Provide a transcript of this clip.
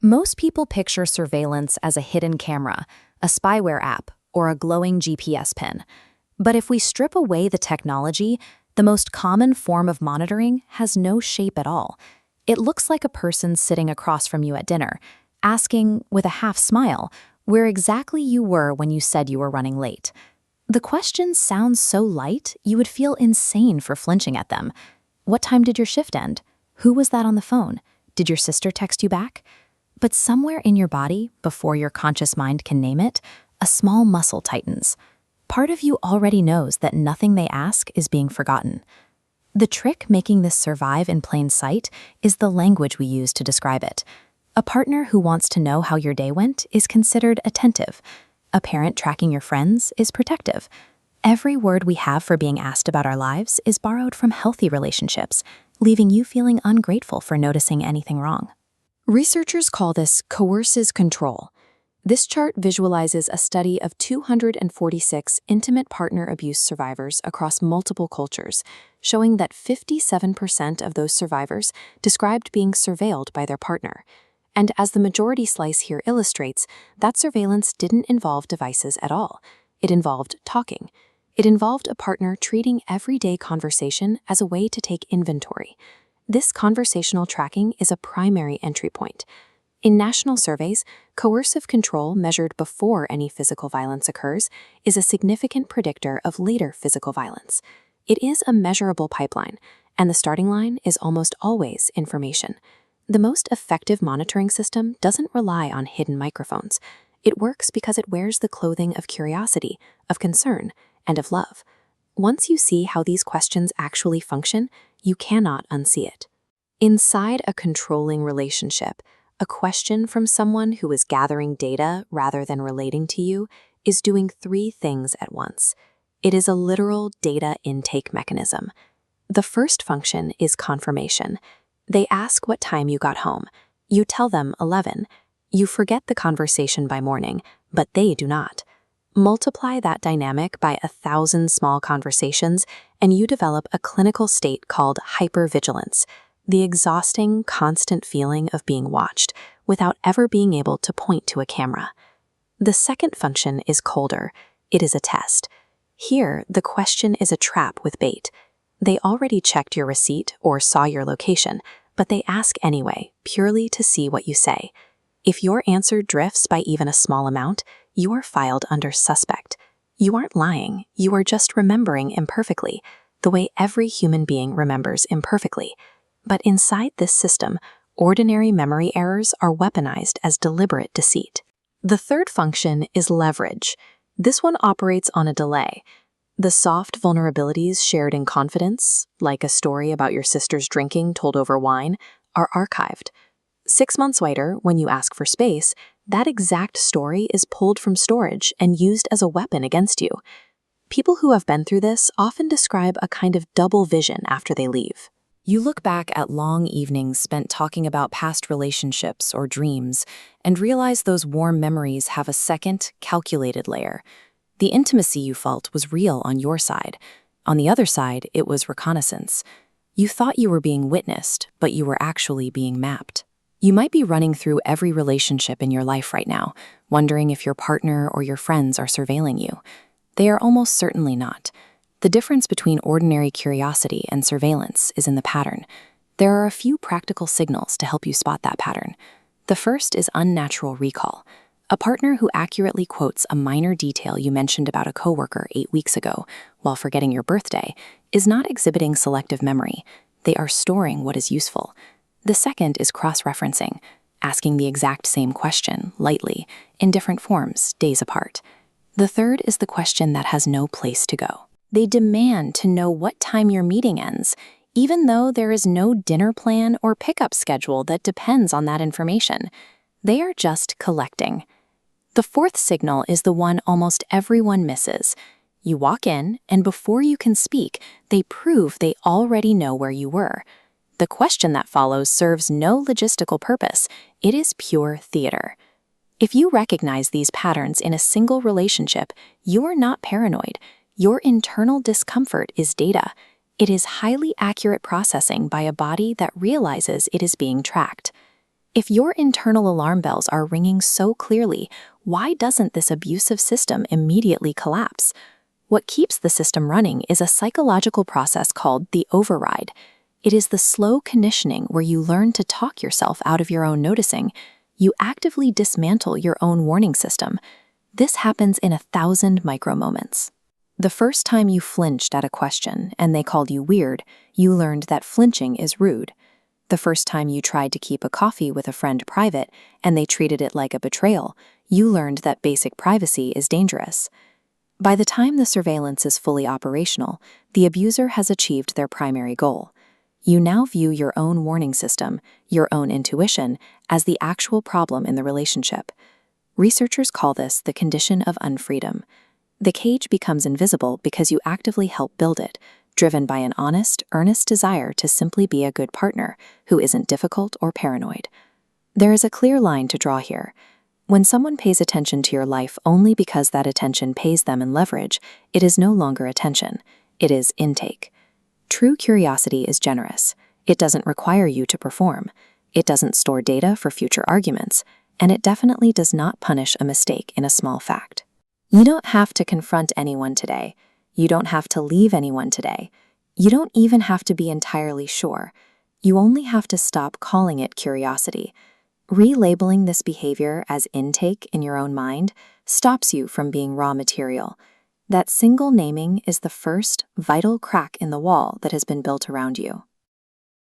Most people picture surveillance as a hidden camera, a spyware app, or a glowing GPS pin. But if we strip away the technology, the most common form of monitoring has no shape at all. It looks like a person sitting across from you at dinner, asking, with a half smile, where exactly you were when you said you were running late. The question sounds so light, you would feel insane for flinching at them. What time did your shift end? Who was that on the phone? Did your sister text you back? But somewhere in your body, before your conscious mind can name it, a small muscle tightens. Part of you already knows that nothing they ask is being forgotten. The trick making this survive in plain sight is the language we use to describe it. A partner who wants to know how your day went is considered attentive. A parent tracking your friends is protective. Every word we have for being asked about our lives is borrowed from healthy relationships, leaving you feeling ungrateful for noticing anything wrong. Researchers call this coercive control. This chart visualizes a study of 246 intimate partner abuse survivors across multiple cultures, showing that 57% of those survivors described being surveilled by their partner. And as the majority slice here illustrates, that surveillance didn't involve devices at all. It involved talking. It involved a partner treating everyday conversation as a way to take inventory. This conversational tracking is a primary entry point. In national surveys, coercive control measured before any physical violence occurs is a significant predictor of later physical violence. It is a measurable pipeline, and the starting line is almost always information. The most effective monitoring system doesn't rely on hidden microphones. It works because it wears the clothing of curiosity, of concern, and of love. Once you see how these questions actually function, you cannot unsee it. Inside a controlling relationship, a question from someone who is gathering data rather than relating to you is doing three things at once. It is a literal data intake mechanism. The first function is confirmation. They ask what time you got home. You tell them 11. You forget the conversation by morning, but they do not. Multiply that dynamic by 1,000 small conversations, and you develop a clinical state called hypervigilance, the exhausting, constant feeling of being watched without ever being able to point to a camera. The second function is colder. It is a test. Here, the question is a trap with bait. They already checked your receipt or saw your location, but they ask anyway, purely to see what you say. If your answer drifts by even a small amount, you are filed under suspect. You aren't lying, you are just remembering imperfectly, the way every human being remembers imperfectly. But inside this system, ordinary memory errors are weaponized as deliberate deceit. The third function is leverage. This one operates on a delay. The soft vulnerabilities shared in confidence, like a story about your sister's drinking told over wine, are archived. 6 months later, when you ask for space, that exact story is pulled from storage and used as a weapon against you. People who have been through this often describe a kind of double vision after they leave. You look back at long evenings spent talking about past relationships or dreams and realize those warm memories have a second, calculated layer. The intimacy you felt was real on your side. On the other side, it was reconnaissance. You thought you were being witnessed, but you were actually being mapped. You might be running through every relationship in your life right now, wondering if your partner or your friends are surveilling you. They are almost certainly not. The difference between ordinary curiosity and surveillance is in the pattern. There are a few practical signals to help you spot that pattern. The first is unnatural recall. A partner who accurately quotes a minor detail you mentioned about a coworker 8 weeks ago while forgetting your birthday is not exhibiting selective memory. They are storing what is useful. The second is cross-referencing, asking the exact same question, lightly, in different forms, days apart. The third is the question that has no place to go. They demand to know what time your meeting ends, even though there is no dinner plan or pickup schedule that depends on that information. They are just collecting. The fourth signal is the one almost everyone misses. You walk in, and before you can speak, they prove they already know where you were. The question that follows serves no logistical purpose. It is pure theater. If you recognize these patterns in a single relationship, you are not paranoid. Your internal discomfort is data. It is highly accurate processing by a body that realizes it is being tracked. If your internal alarm bells are ringing so clearly, why doesn't this abusive system immediately collapse? What keeps the system running is a psychological process called the override. It is the slow conditioning where you learn to talk yourself out of your own noticing. You actively dismantle your own warning system. This happens in 1,000 micro-moments. The first time you flinched at a question and they called you weird, you learned that flinching is rude. The first time you tried to keep a coffee with a friend private and they treated it like a betrayal, you learned that basic privacy is dangerous. By the time the surveillance is fully operational, the abuser has achieved their primary goal. You now view your own warning system, your own intuition, as the actual problem in the relationship. Researchers call this the condition of unfreedom. The cage becomes invisible because you actively help build it, driven by an honest, earnest desire to simply be a good partner who isn't difficult or paranoid. There is a clear line to draw here. When someone pays attention to your life only because that attention pays them in leverage, it is no longer attention. It is intake. True curiosity is generous. It doesn't require you to perform. It doesn't store data for future arguments, and it definitely does not punish a mistake in a small fact. You don't have to confront anyone today. You don't have to leave anyone today. You don't even have to be entirely sure. You only have to stop calling it curiosity. Relabeling this behavior as intake in your own mind stops you from being raw material. That single naming is the first vital crack in the wall that has been built around you.